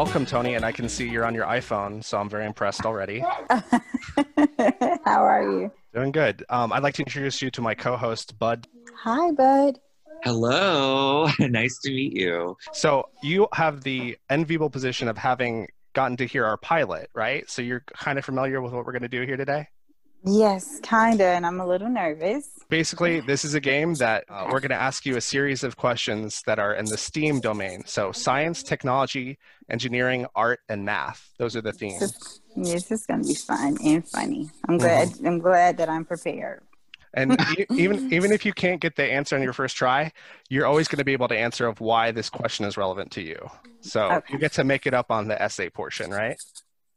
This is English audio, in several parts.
welcome, Tony, and I can see you're on your iPhone, so I'm very impressed already. How are you? Doing good. I'd like to introduce you to my co-host, Bud. Hi, Bud. Hello. Nice to meet you. So you have the enviable position of having gotten to hear our pilot, right? So you're kind of familiar with what we're going to do here today? Yes, kinda, and I'm a little nervous. Basically, this is a game that we're going to ask you a series of questions that are in the STEAM domain. So science, technology, engineering, art, and math. Those are the themes. This is going to be fun and funny. I'm glad. I'm glad that I'm prepared. And even if you can't get the answer on your first try, you're always going to be able to answer of why this question is relevant to you. So you get to make it up on the essay portion, right?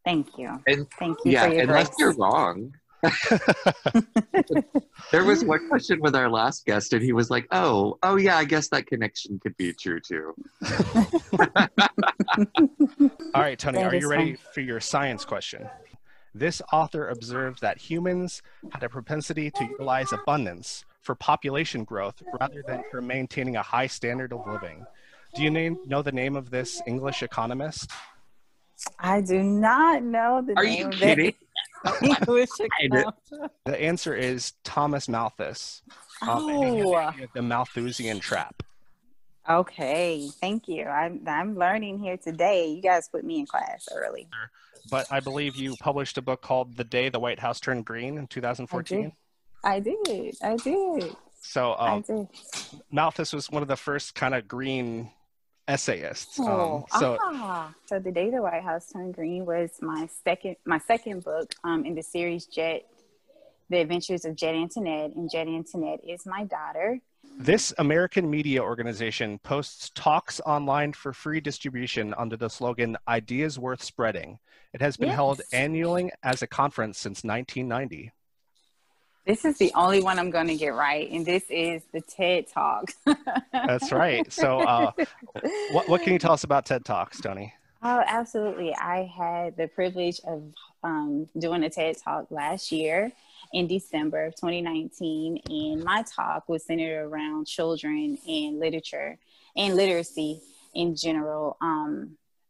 Thank you. And, Thank you for your unless grace. you're wrong. There was one question with our last guest, and he was like, oh yeah, I guess that connection could be true too. All right, Tony, That are is you ready fun. for your science question? This author observed that humans had a propensity to utilize abundance for population growth rather than for maintaining a high standard of living. Do you know the name of this English economist? I do not know the Are name you of kidding? that English account. The answer is Thomas Malthus. Oh, The Malthusian trap. okay. Thank you. I'm learning here today. You guys put me in class early. But I believe you published a book called The Day the White House Turned Green in 2014. I did. So I did. Malthus was one of the first kind of green essayists. So The Day the White House Turned Green was my second book in the series Jet, The Adventures of Jet Antoinette, and Jet Antoinette is my daughter. This American media organization posts talks online for free distribution under the slogan, Ideas Worth Spreading. It has been held annually as a conference since 1990. This is the only one I'm going to get right, and this is the TED Talk. That's right. So what can you tell us about TED Talks, Tony? Oh, absolutely. I had the privilege of doing a TED Talk last year in December of 2019, and my talk was centered around children and literature and literacy in general.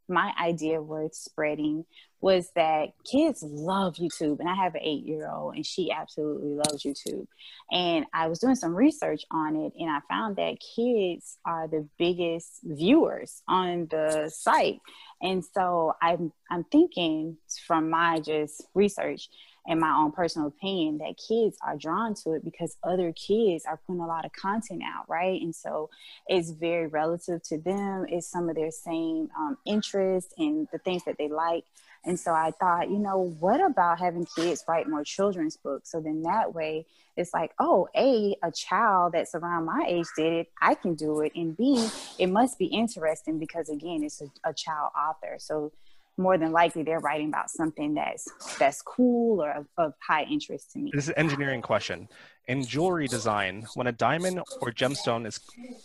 My idea worth spreading was that kids love YouTube, and I have an 8-year-old and she absolutely loves YouTube. And I was doing some research on it, and I found that kids are the biggest viewers on the site. And so I'm thinking from my just research and my own personal opinion that kids are drawn to it because other kids are putting a lot of content out, right? And so it's very relative to them. It's some of their same interests and the things that they like. And so I thought, what about having kids write more children's books? So then that way it's like, oh, A, a child that's around my age did it, I can do it. And B, it must be interesting because, again, it's a child author. So more than likely they're writing about something that's cool or of high interest to me. This is an engineering question. In jewelry design, when a diamond or gemstone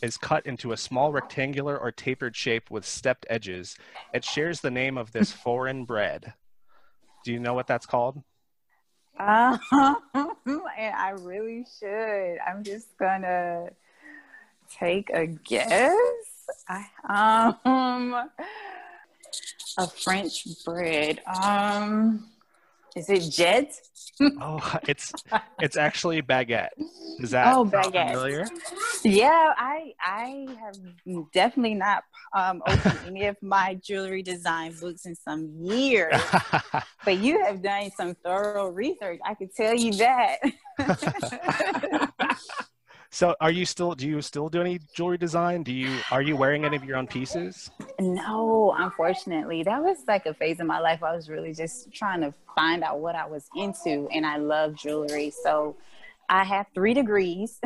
is cut into a small rectangular or tapered shape with stepped edges, it shares the name of this foreign bread. Do you know what that's called? And I really should. I'm just gonna take a guess. A French bread. Is it jet? Oh, it's actually baguette. Is that baguette. familiar? Yeah, I have definitely not opened any of my jewelry design books in some years. But you have done some thorough research. I could tell you that. So do you still do any jewelry design? Are you wearing any of your own pieces? No, unfortunately. That was like a phase of my life. I was really just trying to find out what I was into, and I love jewelry. So I have 3 degrees,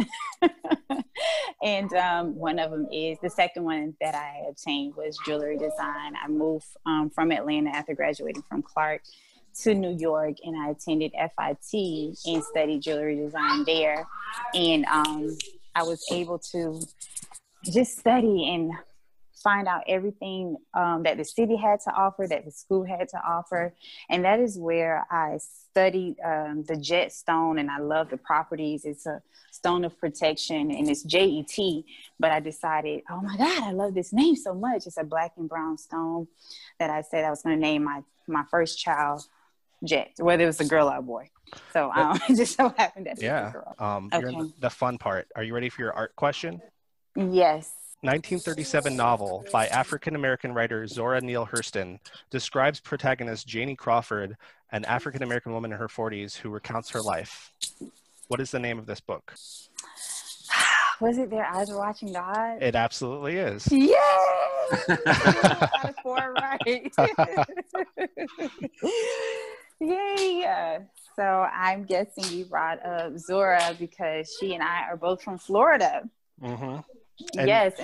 and one of them is, the second one that I obtained was jewelry design. I moved from Atlanta after graduating from Clark to New York, and I attended FIT and studied jewelry design there. And I was able to just study and find out everything that the city had to offer, that the school had to offer. And that is where I studied the jet stone, and I love the properties. It's a stone of protection, and it's JET. But I decided, oh my God, I love this name so much. It's a black and brown stone that I said I was going to name my first child Jet, whether it was a girl or a boy. So it just so happened that it was a girl. You're in the fun part. Are you ready for your art question? Yes. 1937 novel by African-American writer Zora Neale Hurston describes protagonist Janie Crawford, an African-American woman in her 40s who recounts her life. What is the name of this book? Was it Their Eyes Were Watching God? It absolutely is. Yay! Out of 4 right. Yay! So I'm guessing you brought up Zora because she and I are both from Florida. Mm-hmm. Yes.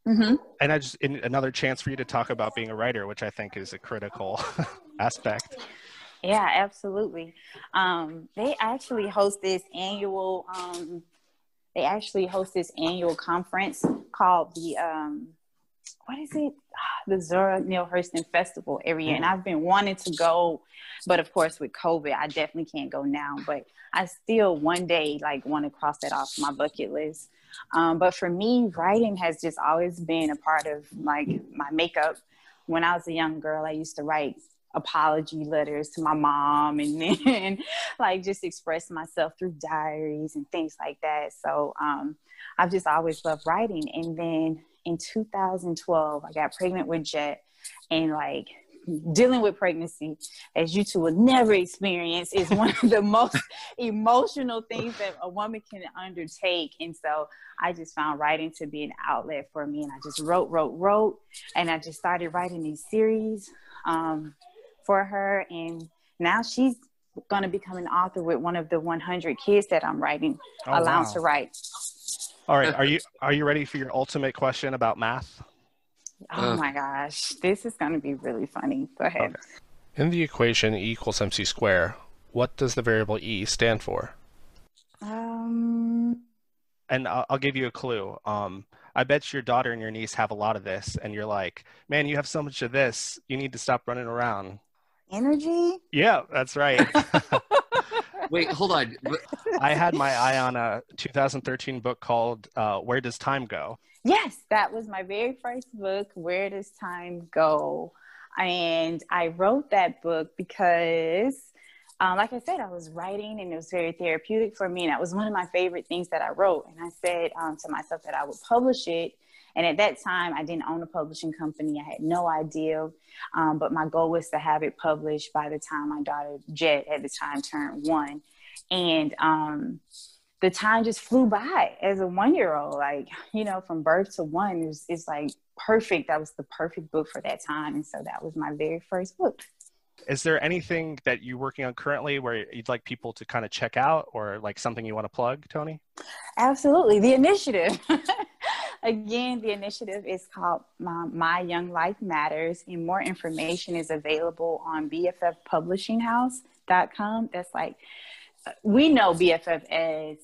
And I just another chance for you to talk about being a writer, which I think is a critical aspect. Yeah, absolutely. They actually host this annual conference called the what is it? The Zora Neale Hurston Festival every year. And I've been wanting to go, but of course with COVID, I definitely can't go now. But I still one day want to cross that off my bucket list. But for me, writing has just always been a part of my makeup. When I was a young girl, I used to write apology letters to my mom, and then just express myself through diaries and things like that. So I've just always loved writing. And then in 2012, I got pregnant with Jet, and dealing with pregnancy, as you two will never experience, is one of the most emotional things that a woman can undertake. And so I just found writing to be an outlet for me. And I just wrote. And I just started writing these series for her. And now she's going to become an author with one of the 100 kids that I'm writing, allowed to write. All right. Are you ready for your ultimate question about math? Oh my gosh, this is going to be really funny. Go ahead. Okay. In the equation E equals MC squared, what does the variable E stand for? And I'll give you a clue. I bet your daughter and your niece have a lot of this, and you're like, man, you have so much of this. You need to stop running around. Energy? Yeah, that's right. Wait, hold on. I had my eye on a 2013 book called Where Does Time Go? Yes, that was my very first book, Where Does Time Go? And I wrote that book because, like I said, I was writing and it was very therapeutic for me. And that was one of my favorite things that I wrote. And I said to myself that I would publish it. And at that time, I didn't own a publishing company. I had no idea. But my goal was to have it published by the time my daughter, Jet, at the time turned 1. And the time just flew by as a 1-year-old, from birth to 1, it's perfect. That was the perfect book for that time. And so that was my very first book. Is there anything that you're working on currently where you'd like people to kind of check out, or something you want to plug, Tony? Absolutely. The initiative. Again, the initiative is called My Young Life Matters, and more information is available on BFFpublishinghouse.com. That's we know BFF as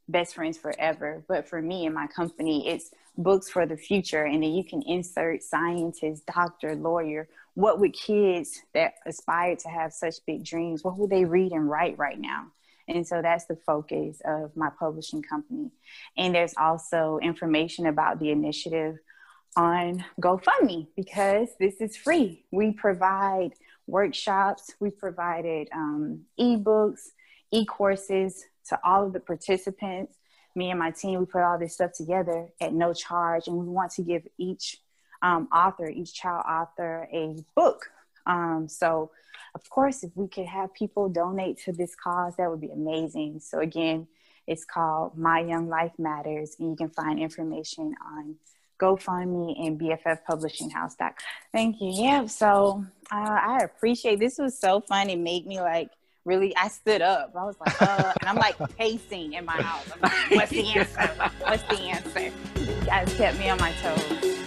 Best Friends Forever, but for me and my company, it's books for the future. And then you can insert scientist, doctor, lawyer. What would kids that aspire to have such big dreams, what would they read and write right now? And so that's the focus of my publishing company. And there's also information about the initiative on GoFundMe, because this is free. We provide workshops, we provided ebooks, e-courses to all of the participants. Me and my team, we put all this stuff together at no charge, and we want to give each child author a book. So of course, if we could have people donate to this cause, that would be amazing. So again, it's called My Young Life Matters, and you can find information on GoFundMe and BFFpublishinghouse.com. Thank you. Yeah, so I appreciate, this was so fun. It made me really, I stood up. I was and I'm pacing in my house. I'm what's the answer? What's the answer? You guys kept me on my toes.